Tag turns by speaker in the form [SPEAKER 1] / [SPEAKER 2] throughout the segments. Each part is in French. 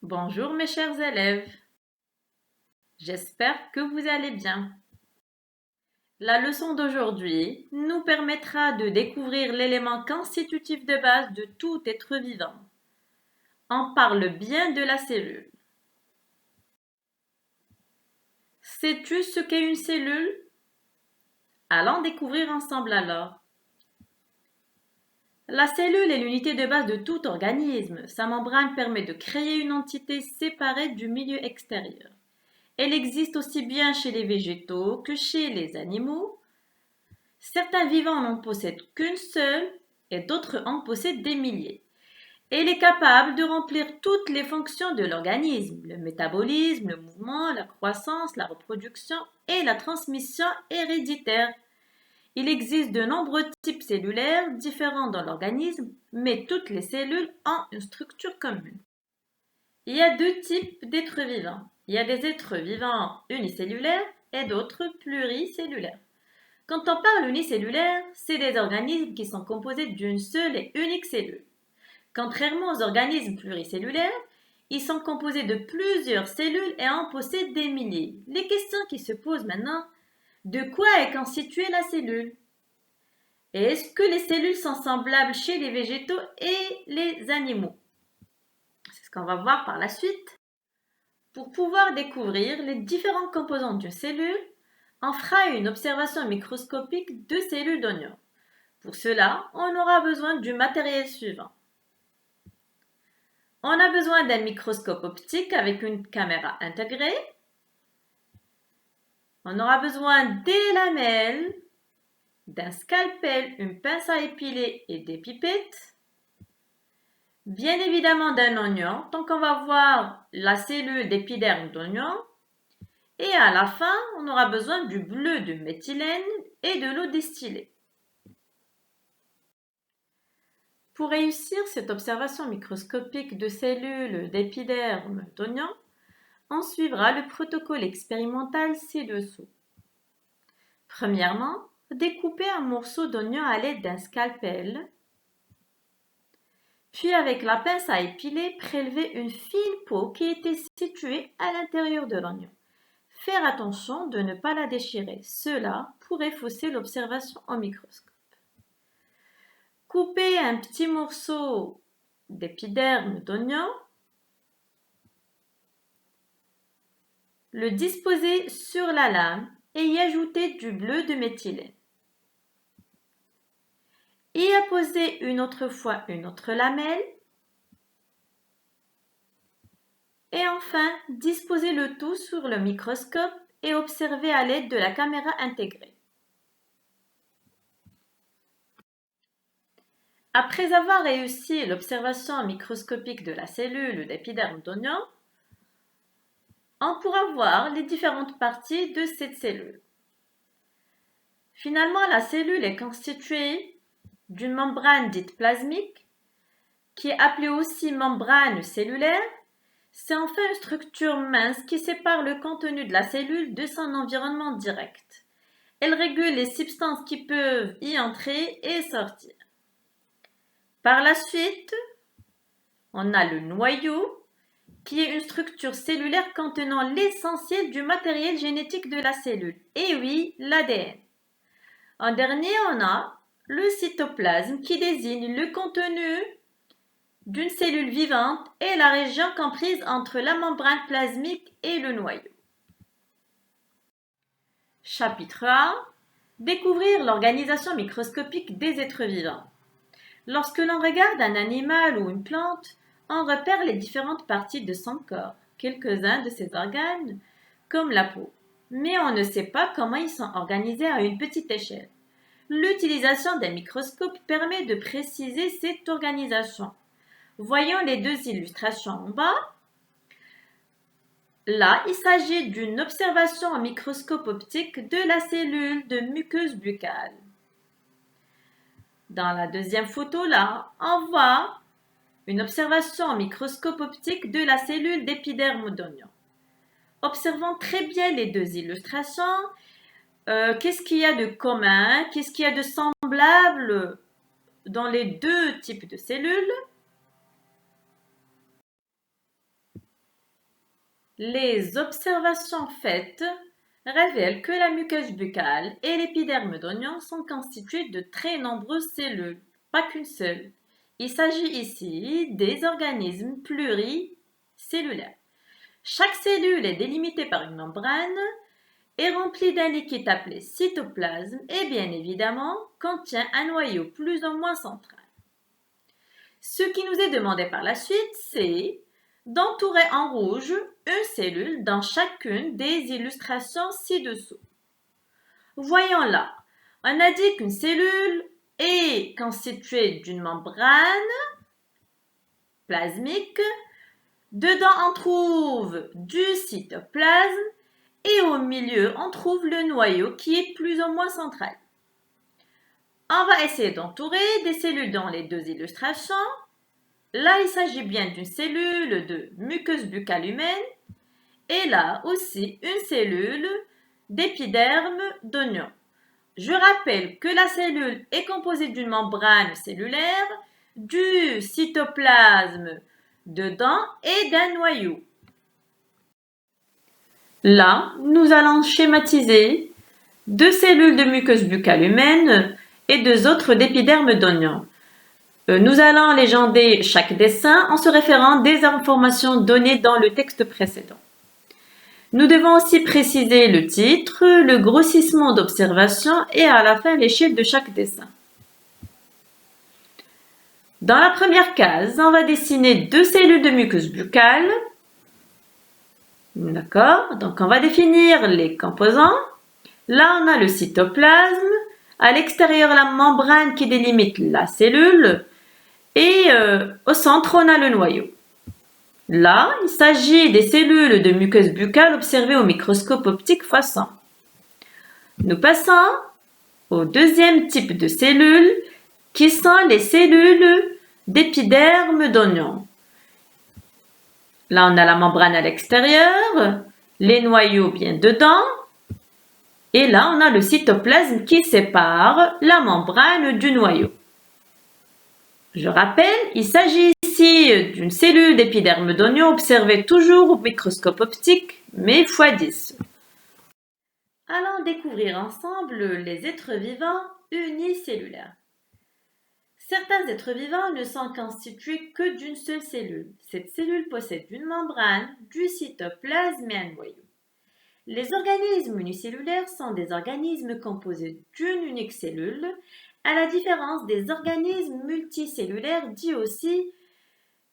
[SPEAKER 1] Bonjour mes chers élèves, j'espère que vous allez bien. La leçon d'aujourd'hui nous permettra de découvrir l'élément constitutif de base de tout être vivant. On parle bien de la cellule. Sais-tu ce qu'est une cellule? Allons découvrir ensemble alors. La cellule est l'unité de base de tout organisme. Sa membrane permet de créer une entité séparée du milieu extérieur. Elle existe aussi bien chez les végétaux que chez les animaux. Certains vivants n'en possèdent qu'une seule et d'autres en possèdent des milliers. Elle est capable de remplir toutes les fonctions de l'organisme, le métabolisme, le mouvement, la croissance, la reproduction et la transmission héréditaire. Il existe de nombreux types cellulaires différents dans l'organisme, mais toutes les cellules ont une structure commune. Il y a deux types d'êtres vivants. Il y a des êtres vivants unicellulaires et d'autres pluricellulaires. Quand on parle unicellulaire, c'est des organismes qui sont composés d'une seule et unique cellule. Contrairement aux organismes pluricellulaires, ils sont composés de plusieurs cellules et en possèdent des milliers. Les questions qui se posent maintenant, de quoi est constituée la cellule? Et est-ce que les cellules sont semblables chez les végétaux et les animaux? C'est ce qu'on va voir par la suite. Pour pouvoir découvrir les différentes composantes d'une cellule, on fera une observation microscopique de cellules d'oignon. Pour cela, on aura besoin du matériel suivant. On a besoin d'un microscope optique avec une caméra intégrée. On aura besoin des lamelles, d'un scalpel, une pince à épiler et des pipettes. Bien évidemment d'un oignon, donc on va voir la cellule d'épiderme d'oignon. Et à la fin, on aura besoin du bleu de méthylène et de l'eau distillée. Pour réussir cette observation microscopique de cellules d'épiderme d'oignon, on suivra le protocole expérimental ci-dessous. Premièrement, découper un morceau d'oignon à l'aide d'un scalpel, puis avec la pince à épiler, prélever une fine peau qui était située à l'intérieur de l'oignon. Faire attention de ne pas la déchirer, cela pourrait fausser l'observation au microscope. Couper un petit morceau d'épiderme d'oignon, le disposer sur la lame et y ajouter du bleu de méthylène. Y apposer une autre fois une autre lamelle. Et enfin, disposer le tout sur le microscope et observer à l'aide de la caméra intégrée. Après avoir réussi l'observation microscopique de la cellule d'épiderme d'oignon, on pourra voir les différentes parties de cette cellule. Finalement, la cellule est constituée d'une membrane dite plasmique, qui est appelée aussi membrane cellulaire. C'est enfin une structure mince qui sépare le contenu de la cellule de son environnement direct. Elle régule les substances qui peuvent y entrer et sortir. Par la suite, on a le noyau, qui est une structure cellulaire contenant l'essentiel du matériel génétique de la cellule. Et oui, l'ADN. En dernier, on a le cytoplasme qui désigne le contenu d'une cellule vivante et la région comprise entre la membrane plasmique et le noyau. Chapitre 1. Découvrir l'organisation microscopique des êtres vivants. Lorsque l'on regarde un animal ou une plante, on repère les différentes parties de son corps, quelques-uns de ses organes, comme la peau. Mais on ne sait pas comment ils sont organisés à une petite échelle. L'utilisation d'un microscope permet de préciser cette organisation. Voyons les deux illustrations en bas. Là, il s'agit d'une observation au microscope optique de la cellule de muqueuse buccale. Dans la deuxième photo, là, on voit une observation au microscope optique de la cellule d'épiderme d'oignon. Observons très bien les deux illustrations. Qu'est-ce qu'il y a de commun? Qu'est-ce qu'il y a de semblable dans les deux types de cellules? Les observations faites révèlent que la muqueuse buccale et l'épiderme d'oignon sont constitués de très nombreuses cellules, pas qu'une seule. Il s'agit ici des organismes pluricellulaires. Chaque cellule est délimitée par une membrane, est remplie d'un liquide appelé cytoplasme et bien évidemment contient un noyau plus ou moins central. Ce qui nous est demandé par la suite, c'est d'entourer en rouge une cellule dans chacune des illustrations ci-dessous. Voyons là, on a dit qu'une cellule est constituée d'une membrane plasmique. Dedans, on trouve du cytoplasme et au milieu, on trouve le noyau qui est plus ou moins central. On va essayer d'entourer des cellules dans les deux illustrations. Là, il s'agit bien d'une cellule de muqueuse buccale humaine et là aussi une cellule d'épiderme d'oignon. Je rappelle que la cellule est composée d'une membrane cellulaire, du cytoplasme dedans et d'un noyau. Là, nous allons schématiser deux cellules de muqueuse buccale humaine et deux autres d'épiderme d'oignon. Nous allons légender chaque dessin en se référant des informations données dans le texte précédent. Nous devons aussi préciser le titre, le grossissement d'observation et à la fin l'échelle de chaque dessin. Dans la première case, on va dessiner deux cellules de muqueuse buccale. D'accord, donc on va définir les composants. Là, on a le cytoplasme. À l'extérieur, la membrane qui délimite la cellule. Et au centre, on a le noyau. Là, il s'agit des cellules de muqueuse buccale observées au microscope optique x100. Nous passons au deuxième type de cellules qui sont les cellules d'épiderme d'oignon. Là, on a la membrane à l'extérieur, les noyaux bien dedans. Et là, on a le cytoplasme qui sépare la membrane du noyau. Je rappelle, il s'agit ici d'une cellule d'épiderme d'oignon observée toujours au microscope optique, mais x10. Allons découvrir ensemble les êtres vivants unicellulaires. Certains êtres vivants ne sont constitués que d'une seule cellule. Cette cellule possède une membrane, du cytoplasme et un noyau. Les organismes unicellulaires sont des organismes composés d'une unique cellule, à la différence des organismes multicellulaires dits aussi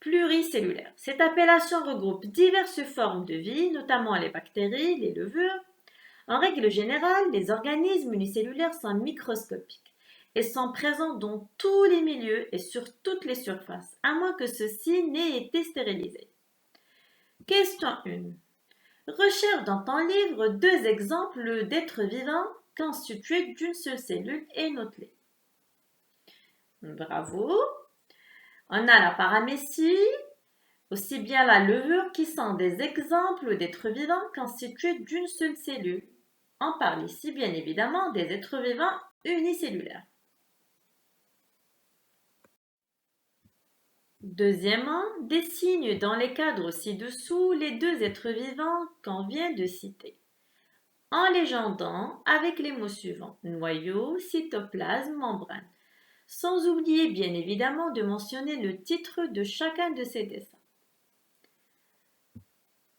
[SPEAKER 1] pluricellulaires. Cette appellation regroupe diverses formes de vie, notamment les bactéries, les levures. En règle générale, les organismes unicellulaires sont microscopiques et sont présents dans tous les milieux et sur toutes les surfaces, à moins que ceux-ci n'aient été stérilisés. Question 1. Recherche dans ton livre deux exemples d'êtres vivants constitués d'une seule cellule et note-les. Bravo. On a la paramécie, aussi bien la levure qui sont des exemples d'êtres vivants constitués d'une seule cellule. On parle ici bien évidemment des êtres vivants unicellulaires. Deuxièmement, dessine dans les cadres ci-dessous les deux êtres vivants qu'on vient de citer, en légendant avec les mots suivants, noyau, cytoplasme, membrane, sans oublier bien évidemment de mentionner le titre de chacun de ces dessins.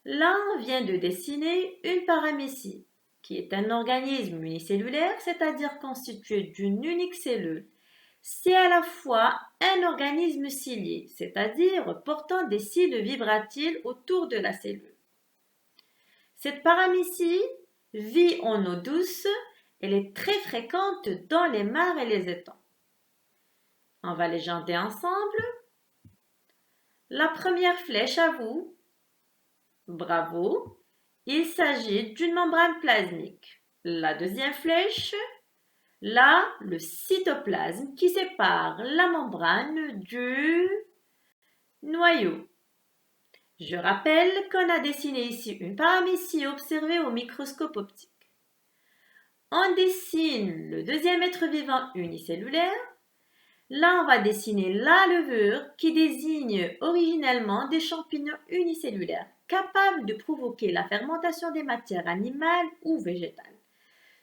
[SPEAKER 1] Là, on vient de dessiner une paramécie, qui est un organisme unicellulaire, c'est-à-dire constitué d'une unique cellule. C'est à la fois un organisme cilié, c'est-à-dire portant des cils vibratiles autour de la cellule. Cette paramécie vit en eau douce, elle est très fréquente dans les mares et les étangs. On va légender ensemble. La première flèche à vous. Bravo. Il s'agit d'une membrane plasmique. La deuxième flèche. Là, le cytoplasme qui sépare la membrane du noyau. Je rappelle qu'on a dessiné ici une paramécie observée au microscope optique. On dessine le deuxième être vivant unicellulaire. Là, on va dessiner la levure qui désigne originellement des champignons unicellulaires capables de provoquer la fermentation des matières animales ou végétales.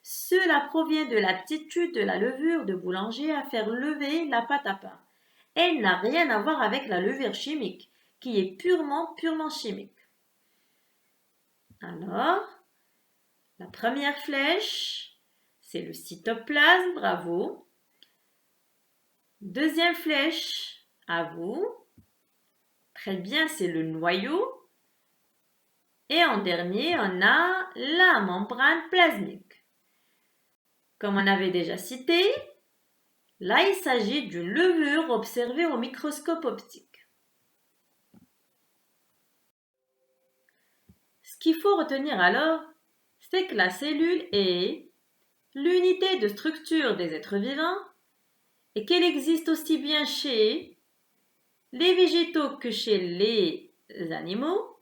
[SPEAKER 1] Cela provient de l'aptitude de la levure de boulanger à faire lever la pâte à pain. Elle n'a rien à voir avec la levure chimique, qui est purement chimique. Alors, la première flèche, c'est le cytoplasme, bravo. Deuxième flèche, à vous. Très bien, c'est le noyau. Et en dernier, on a la membrane plasmique. Comme on avait déjà cité, là il s'agit d'une levure observée au microscope optique. Ce qu'il faut retenir alors, c'est que la cellule est l'unité de structure des êtres vivants et qu'elle existe aussi bien chez les végétaux que chez les animaux.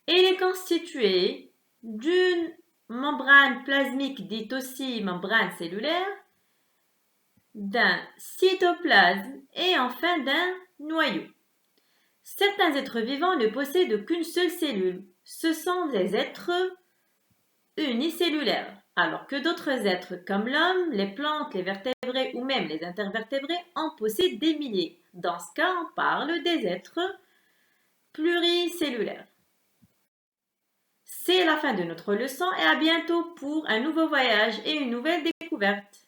[SPEAKER 1] Elle est constituée d'une membrane plasmique dite aussi membrane cellulaire, d'un cytoplasme et enfin d'un noyau. Certains êtres vivants ne possèdent qu'une seule cellule. Ce sont des êtres unicellulaires, alors que d'autres êtres comme l'homme, les plantes, les vertébrés ou même les intervertébrés en possèdent des milliers. Dans ce cas, on parle des êtres pluricellulaires. C'est la fin de notre leçon et à bientôt pour un nouveau voyage et une nouvelle découverte.